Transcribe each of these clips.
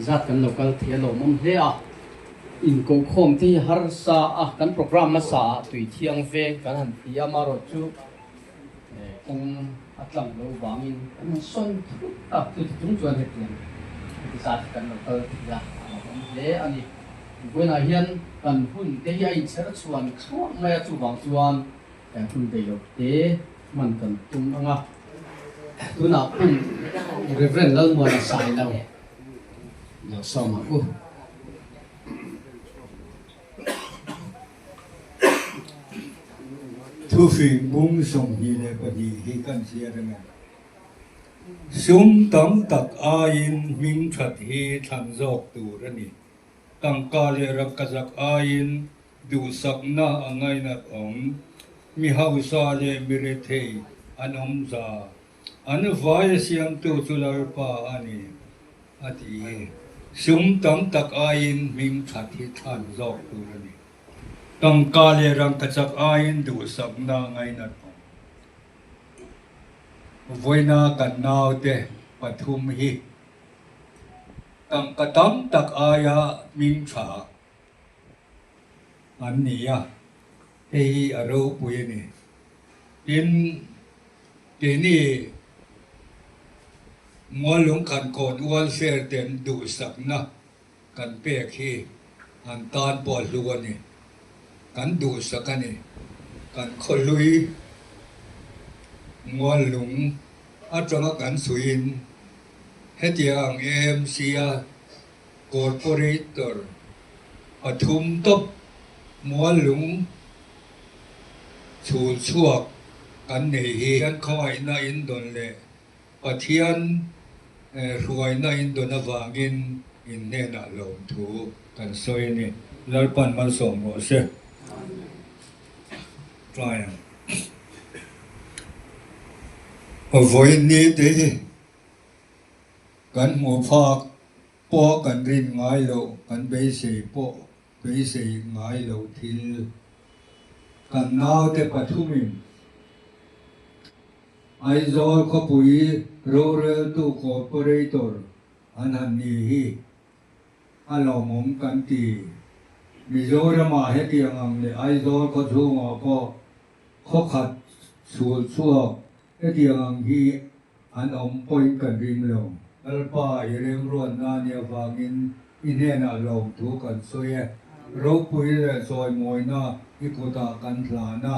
zat kan local thialo mom hle a in ko khom thi har sa a kan program na sa tui thiang ve kan han thia ma ro chu kung atlang lo wangin kan son thu tak tu chung chuan he tiang zat kan local thia hle ani when I hian kan hun te hi in ser chuan chuak mai chu wang chuan kan hun te yok te man kan tum anga tuna reverend lal mo na sai lo lo so ma ku thu phi bung song hi le pa hi kan sia ra nga sum tam tak a in ming that hi than jok tu ra ni tang ka le rak ka jak a in du sak na angai na ong mi hau sa le mi re the an om za an vai siam tu chular pa ani ati sum tam tak a in ming that hi than jok tu ra ni tang ka le rak ka jak a in du sak na angai na ong voina kan nau te pathum hi tang katam tak aya ming tha an niya hi aro puye ni tin te ni ngolung kan kon wal fair ten du sak na kan pe khi an tan pol luwa ni kan du sak ani kan kholui ngolung atanga kan suin hetiang AMCA corporator athum top mualung chul chuak kan nei hi kan khawai na in don le pathian ruai na in don awangin in ne na lo thu kan soi ni lalpan man som ro se try avoid ni te kan mo phak po kan rin ngai lo kan be se po be se ngai lo thil kan nau te pathumin ai zol ko pui rural to corporator anan ni hi alo mom kan ti Mizoram a hetiang ang le ai zol ko thunga ko kho khat sul chuak hetiang ang hi an om point kan ring lo alpa yerem ruan na nia wangin inena lo thu kan soye ro pui le soi moi na ikuta kan thla na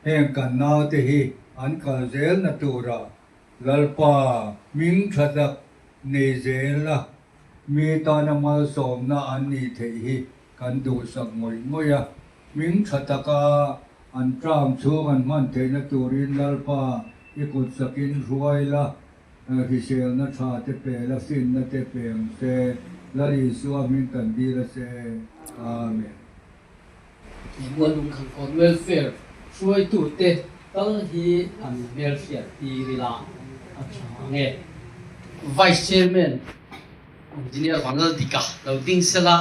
heng kan na te hi an kal zel na tura lalpa ming thatak nei zel la mi ta na mal som na an ni the hi kan du sak moi moya ming thataka an tram chu an man the na turin lalpa ikut sakin ruai la hi sel na tha te pe la fin na te pem se la ri suwa min kan di la se amen mualung khang kon welfare suai tu te tal hi an welfare ti rila nge vice chairman engineer wanal dika loading sela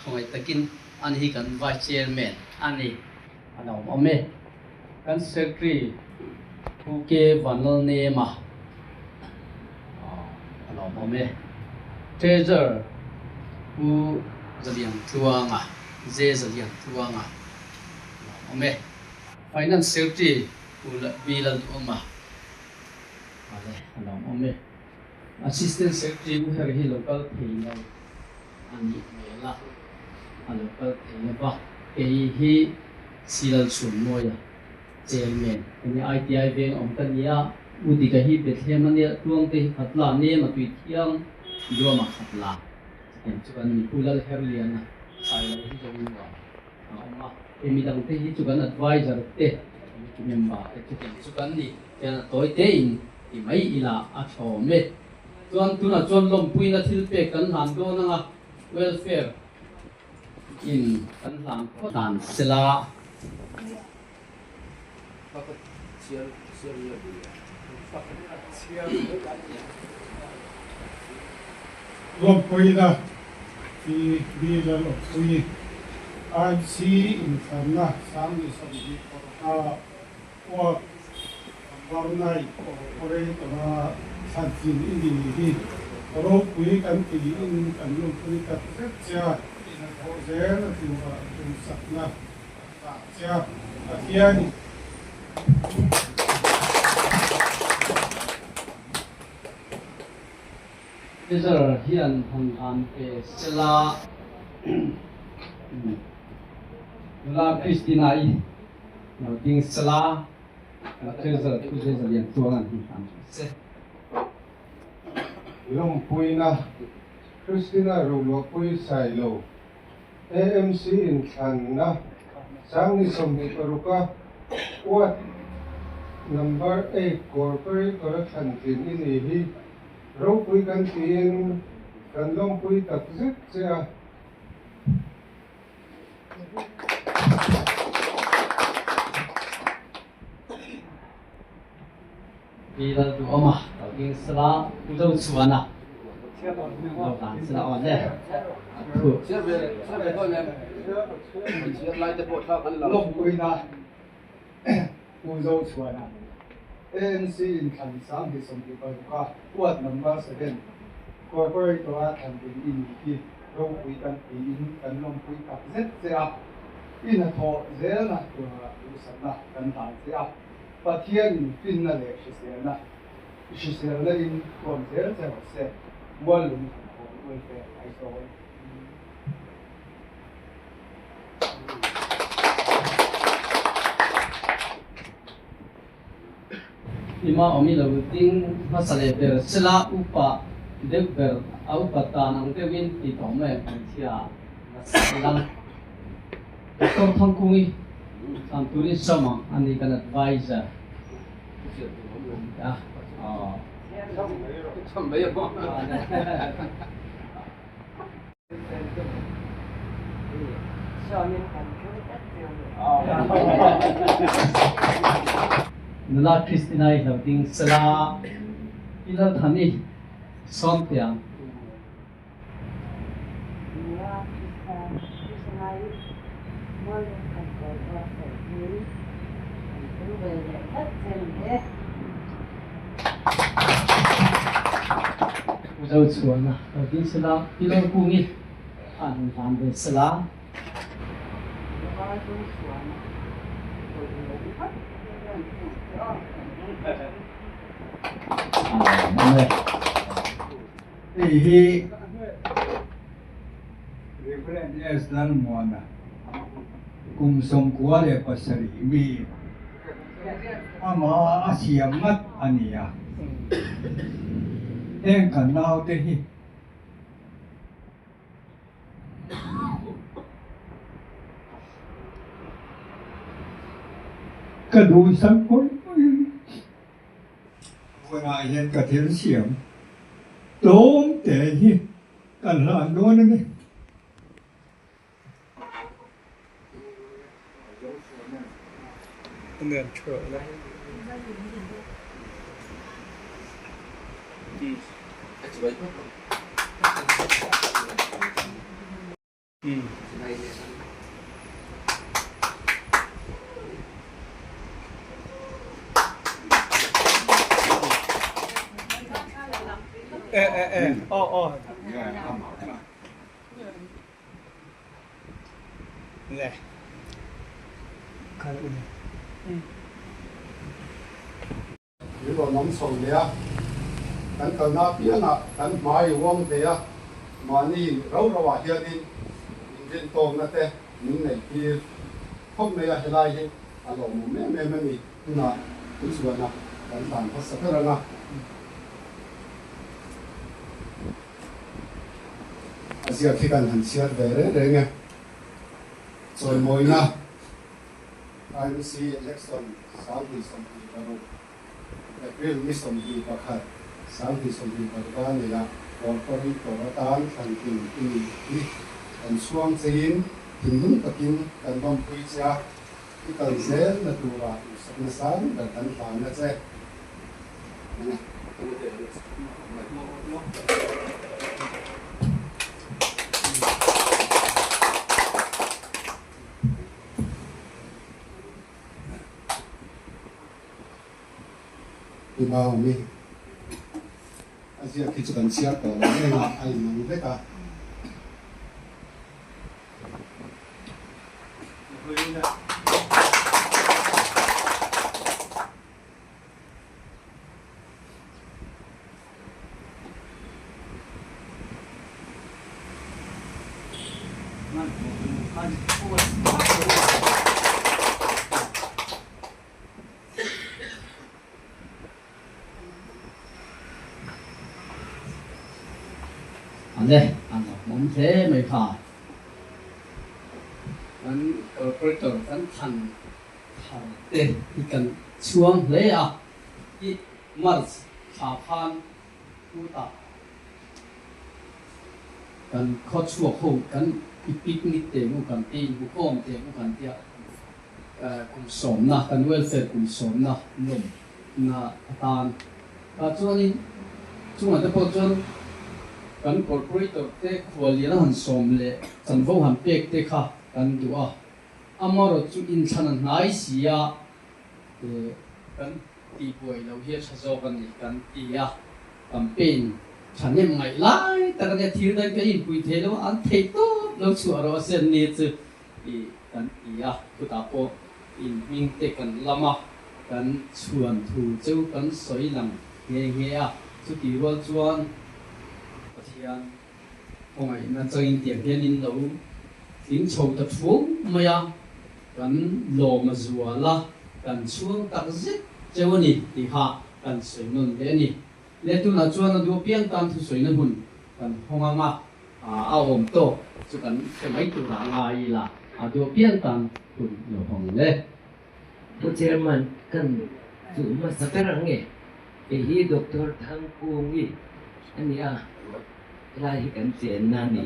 khongai takin an hi kan vice chairman ani ano ome kan secretary ke wanal ne ma ano ome treasurer hu zaliang tuanga je zaliang tuanga ome finance secretary bilal oma ale ano ome assistant secretary hu her hi local thino ani mela local thino ba hi silal chunmoya chairman ani ITI veng om tania udi ka hi Bethlehem ania tuang te khatla ne ma tui thiang do ma khatla en chukan ni pulal herliana sai la hi jong wa ma emi dang te hi chukan advisor te member te chukan ni ya toy te in i mai ila a thome chuan tuna chuan lom puina thil pe kan han do na welfare in kan hlang dan sela lom puina thì đi là lom pui anh si in phần na sáng đi xong đi qua vào này có đây có là sản phẩm in đi rau pui kan ti in kan lom pui ta zet cha in ho zel tu wa tu sak na ta cha hian Teacher hian han pe sela la Christina I no ding sela teacher tu se lian tuang an han se Long pui na Christina Rulo pui sai lo AMC in Khan na sang ni som ni paruka what number 8 corporate correction tin ini hi ro pui kan tin kan long pui tak zet cha bila tu oma ding sela tu zo chuan a lo dan sela on le tu long pui na pu zo chuan a ANC in Khan sang ni som ni paruka what number 7 corporate correction tin ini hi ro pui kan tin kan long pui tak zet cha in a tho zel na tu sa na kan ta cha Pathian fin na le shi se na in kon zel cha se wal lu ko we fe ai so ima omi lo ding masale per sela upa de per au patan ang te win ti to me thia lang to thong kumi am turi sama ani kan advisor ya Nula Christina I ding sela ila thani som tiang zo chuan na ding sela ila kungi an van de sela Ihi Reverend S. Dalmona kum som kuale pasari mi ama asiamat ania en kanau te hi kadu sang koi Wala yan katil siyam Tôm tệ hi Cần làm đó nữa này nên trở lại 네. 이거 넘성이야. 난 그나비나 난 많이 왕대야. 많이 러러와 해야지. 이제 또 나때 민네 길 폼내야 해라지. 알로 매매매매 나 무슨거나 난 벌써 그러나. 아시아 기간 한 시간 되래 되게. rồi mỗi na IBC election sáng thì xong thì baru April ni xong thì bạc hạt sáng thì xong thì bạc hạt này là còn có đi tổ tan thành tình đi còn xuông trên tình đúng tập kinh cần bom quy cha cái cần dễ là tụ vào sáng sáng là tận phản là dễ Di bawah ni, Asia kita kan siap kalau ini nak ai mang mereka. anh đây anh mong thế mày khả anh ở cái chỗ anh thành thành tê thì cần xuống lấy à ít mất khả phan cú ta cần khó chua khổ cần picnic tê mu cần tin mu com tê mu cần tia cùng sống na cần welfare cùng sống na nôm na tan và cho nên chúng ta có choกันcorporatorเตะขวลีนะหันสมเลยจันฟูหันเปียกเตะค่ะกันดูอ่ะอามารจุอินชันนายเสียกันตีป่วยเราเฮียชะโซกันนี่กันตีอ่ะกันเป็นฉันเนี่ยไม่ไล่แต่กันเนี่ยทีนั้นก็ยินปุยเทแล้วอันเทโต้เราชัวร์เราเส้นนี้จะกันตีอ่ะกุตาโปอินมิงเตกันละมากันชวนถูเจ้ากันสวยหลังเฮียสุดที่ว่าจวนhôm nay nó chơi tiền tiền in đấu tiếng châu tập xuống mà ya cần lò mà rùa la cần xuống tắc zít chơi nè thì hạ cần sấy nôn để nè để tu là cho nó đua biếng tam thu sấy nó hùn cần không mà ao ôm to cho cần cái mấy tu là ngay là đua biếng tam hùn nhiều hồng đấy Pak Chairman kan cuma sekarang ni, doktor Thangkungi, ini lahir kan cina ni,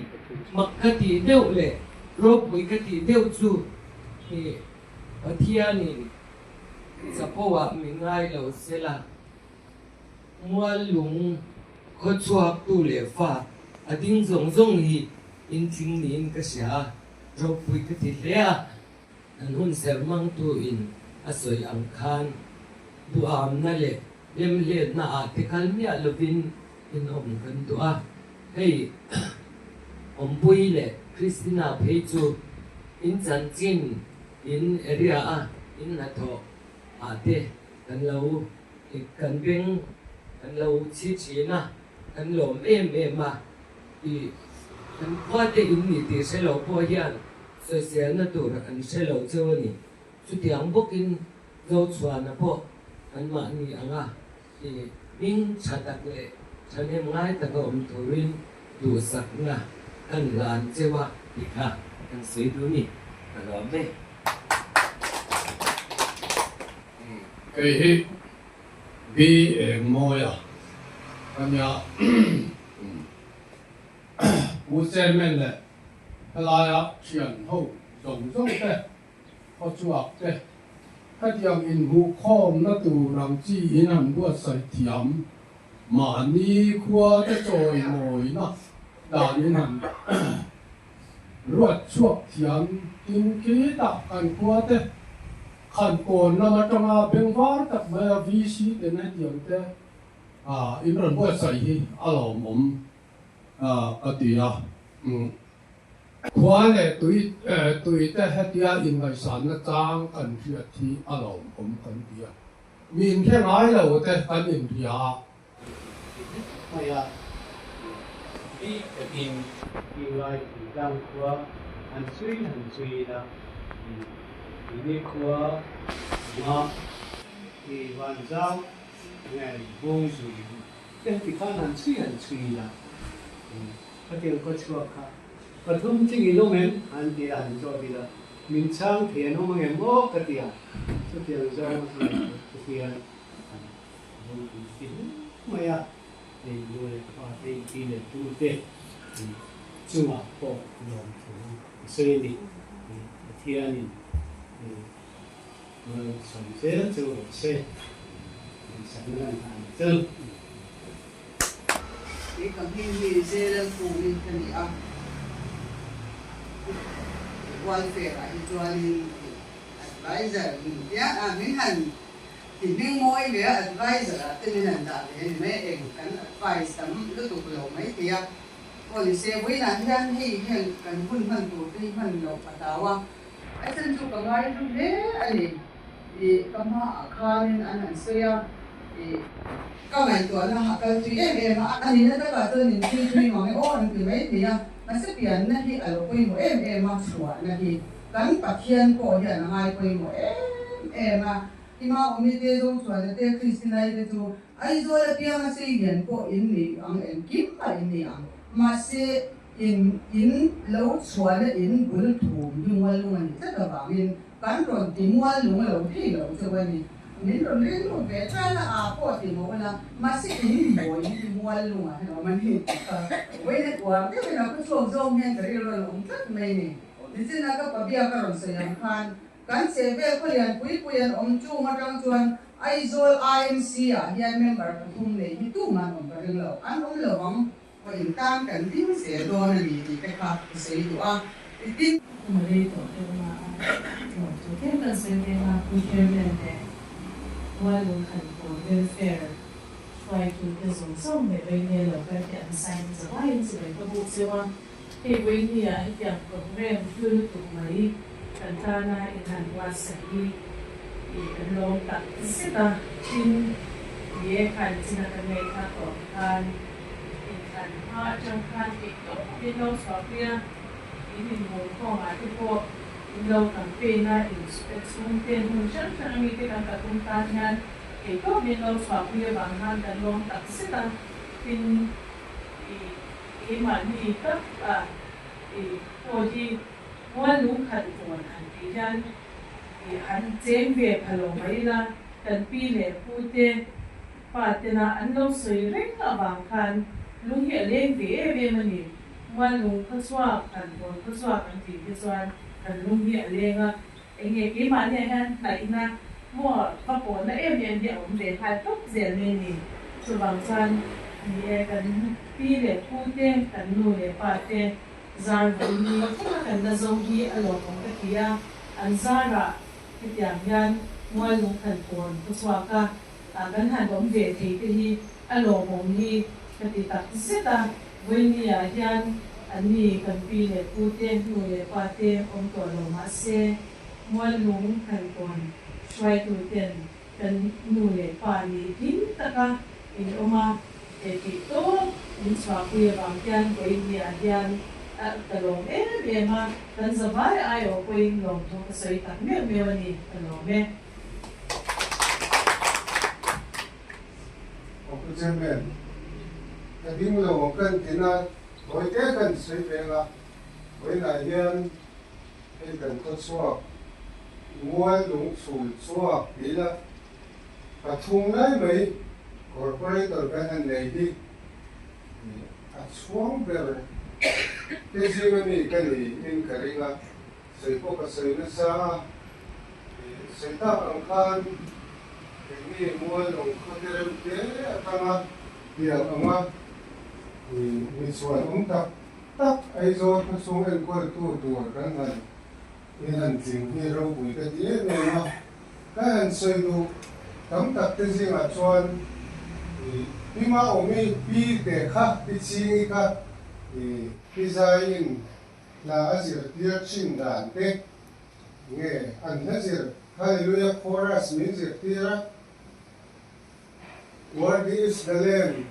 makati deu le, robui kati deu tu, atia ni, sapawa mingai lau sela, mualung, kocuak tu le fa, ading zong hi, inting ni in kasya, robui kati lea, anun sermang tu in. Asoy ang khan duam na le lemle na atikal niya lovin inom kan dua hey ompui le Christina Peichu in Chanjin in area in nato ate kan lau kan beng kan lau chi na kan lom ma I kan kwate in ni ti se lo po hian so se na tur an se lo chawani chú tiếng booking dâu chuan na po anh mà ni anga thì min chặt đặc lệ cho nên ngay ta có ông thurin đủ sạch nga anh làm chế wa thì ha anh suy đủ ni anh làm đấy cái hi bi mồi à anh ya u sen men le la ya chuyện hậu rộng thế họ chuộc thế, các yang in hu khom na tu rang chi in han bua sai thiam, mà ni khua te trôi ngồi na, đàn in han ruột chuộc thiam, tin khí đặc kan khua te, khăn cồn na mà trong a beng var tak mà vi si te na thiam te, in ron bua sai hi alo mom, cái gì khóa lệ tụi ta hết dia in ngày sản nó trang cần thiết thì alo cũng cần dia mình cái ngái là ta cần in dia mày đi cái tiền tiền lại đang qua hành suy là đi qua mà thì hoàn giao ngày buông suy cái thì khá hành suy là cái điều có chua cả và thông chính cái lúc em anh đi ăn cho đi là mình sang tiền không mà em mua cái tiền số tiền ra cái tiền mày à thì rồi qua đây đi để tu tế chung à bộ lòng thủ xây đi thiên đi sống thế cho xây sáng lên ăn tư cái công ty gì sẽ là phụ huynh thân ạ welfare usually advisor mình mình hẳn thì nhưng mỗi cái advice là tên nên là để mấy em cái advice tấm lúc tụi lâu mấy kia còn sẽ với là nhân hay hay cái phân phân tụi cái phân lâu bắt đầu à ai chân tụi cái ngay lúc đấy anh thì cái mà khan anh sẽ thì các ngày tuổi là cái chuyện em mà anh ấy nó cả tên thì truy mà mấy ô anh thì mấy thì nó sẽ biến nó thì ở quê một em mà sửa nó thì cắn bạc hiền cổ hiền là hai quê một em mà thì mà ông ấy thế rồi sửa thế Christina thế rồi ai rồi là tiếng là sẽ hiền cổ in đi anh em kiếm mà in đi anh mà sẽ in lâu sửa là in bul thủ nhưng mà luôn anh rất là bảo in cắn rồi thì mua luôn lâu thì lâu cho anh nên rồi nên rồi về cha là có thì mà là mà sẽ in bồi in mua luôn à nó mình hiểu vậy đấy quá cái nào cứ xuống xuống nghe cái rồi ông rất mày nè thì xin là các bà bia các đồng sự làm khan kan se ve ko lian pui om chu ma tang chuan Aizol IMC a hian member pathum le hi tu man om ka lo an om lo wang ko in tang kan tim se do na ni ka kha se du a tin mà đi tổ chức mà tổ chức cái sự kiện mà cũng chơi lên để qua luôn thành phố welfare try to cái dùng sống để bên này là cái chuyện sai sự hay sự này có bộ siêu mà thì bên này à cái program chưa tụi mấy cần ta na in hành qua sẽ đi cái lòng tập sẽ ta tin ye kan tin là cái này ta có kan in hành ha trong kan cái đó cái lâu sau kia ini mau kau tu kau lau campaign na inspection ten hujan kami kita katuntannya itu minau suatu yang banghan dan long tak sita pin iman itu kodi walu khadwan antijan han jembe phalo maila dan pile pute patena anlo soireng abangkan luhi aleng ve mani walu kaswa kan bon kaswa kan ti kaswan kan luhi alenga enge ki ma ne han lai na mo pa po na em dia om de khai tok zel ne ni chu bang chan ni kan pi le pu te kan nu le pa te zar bu ni kan na zo hi alo kong ka tia an zara ki tiang yan walu kan bon kaswa ka kan han bom de thi te hi alo mom hi ka ti tak seta Vini ayan ani kan pile pute nule pate om to lo mase mualung kan kon swai tu ten kan nule pani din taka in oma etito in swa kuya bangyan ko ini ayan talong ma kan sabay ayo ko in long to kasay tak me ni talong me Opportunity cái tiếng lầu cần thì là với cái cần xây về là với lại hiện cái cần có số mua lũng sủi số thì là và thùng này mấy corporator cái hàng này đi xuống về cái gì mà mình cái này in cái này là xây có cái xây nó xa xây ta bằng khan cái này mua lũng có thể để tăng tiền ông mi suan tak ai zo ka sung en ko tu kan han in han jing hi ro bui ka ti ne ma ka han soi du tam tak te jing a chuan pi ma o mi pi te kha pi chi ka pi za in la azir tia chin dan te nge an hazir hallelujah chorus music tira worthy is the lamb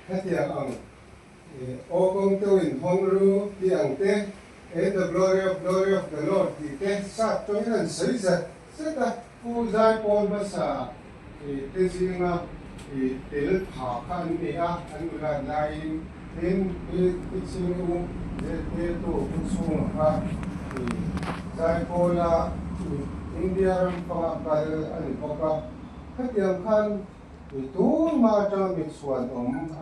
hết tiếng ông ô công tu in hong ru tiếng te and the glory of the Lord thì te sát cho những sấy giật rất là phu giải pol ba sa te gì nga te lết thả khăn ni a anh là lại đến cái chuyện u te tu cũng xuống ha giải pol là India ram pa ka anh pa hết tiếng khăn tu ma cho mình xuân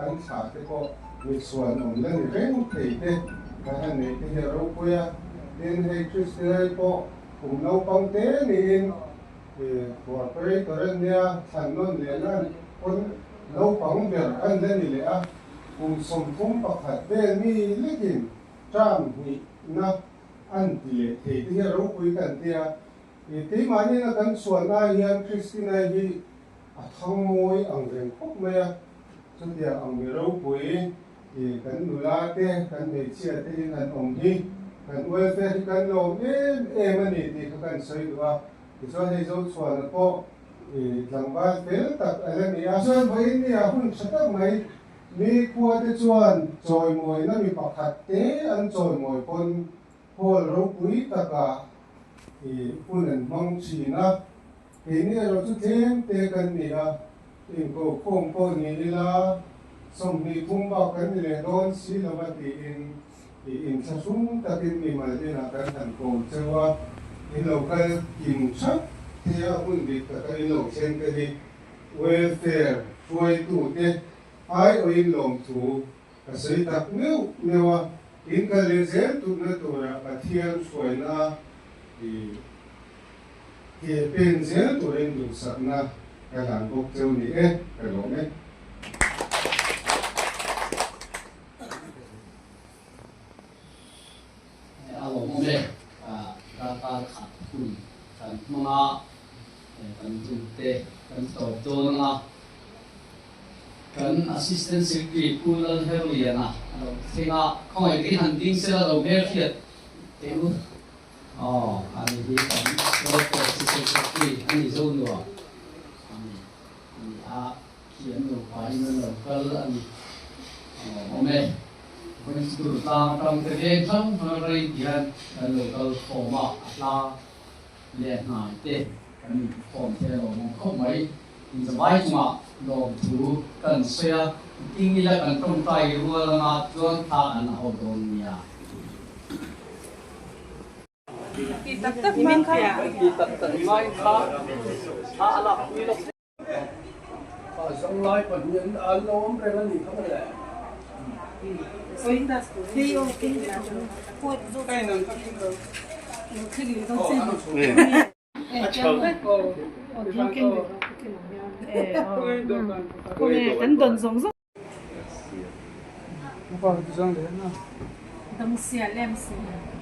anh xả cái co mình xuân lên rèn thấy thế cái anh này cái hero quê đến hay Christian co cùng nấu bông tế nên của cái cái này thành nó liền là con nấu bông về anh lên thì là cùng sống cũng bạc hạt bên mi lấy tiền trăm thì na anh thì cái hero quê cần tiền tí mà như là cần xuân ai hiền Christina hi thong môi ang rèn khóc mẹ cho dia ang mi rau pui thì cần nụ la te cần để chia te cần ông hi cần welfare cần lo em anh thì cần xây được thì cho nên dấu xuân có thì làm ba phế tập anh em à xuân với ni à hun sắp tới mấy mi qua te chuan choi mồi nó mi bạc hạt te anh choi mồi con hol rau pui ta cả thì hun anh mong chỉ na thì ni rồi chút thêm te cần ni à thì cô ni là xong mi thung bao cần ni le don si là mà thì in sa sung ta tin mi mà đi là cần thành cổ chơi thì lâu cái kiểm soát thì hun bị cái lâu trên cái đi welfare phơi tụ te ai ở in lòng thủ cái xây tập nếu in cái lệ dễ tụ nó tụ là cái thiên suy na thì bên dễ tụ in đủ sạch na cái làm bốc châu này cái đó này ông đây ta khátคุณกันมากันจุดเตกันตอบโต้นะกัน assistant secretary กูเล่นเฮลีนะเราเท่าข้อยกินหันดิ้งเสร็จเราเบลเทียดเต็มอ๋ออันนี้ที่กันเราเป็น assistant secretary อันนี้โซนดูอ่ะอันนี้เขียนดูไปนั่นเราก็อันนี้โอเควันนี้สุดท้ายต้องเรียนทั้งเรียนแล้วก็ขอมาลาเรียนหายเต้กันผมเทเรามองเข้าไปจะไว้มาลองถูกันเสียทิ้งนี่แล้วกันต้องใจรัวละมาจนทางอันเอาโดนเนี่ย Itaktak man ka. Itaktak man ka. Alak nilok. Sang lai phần nhân ăn lâu ông cái gì không phải Hey, okay. cái này Kan don zong zong. không phải cái gì đó Dong sia lem sia.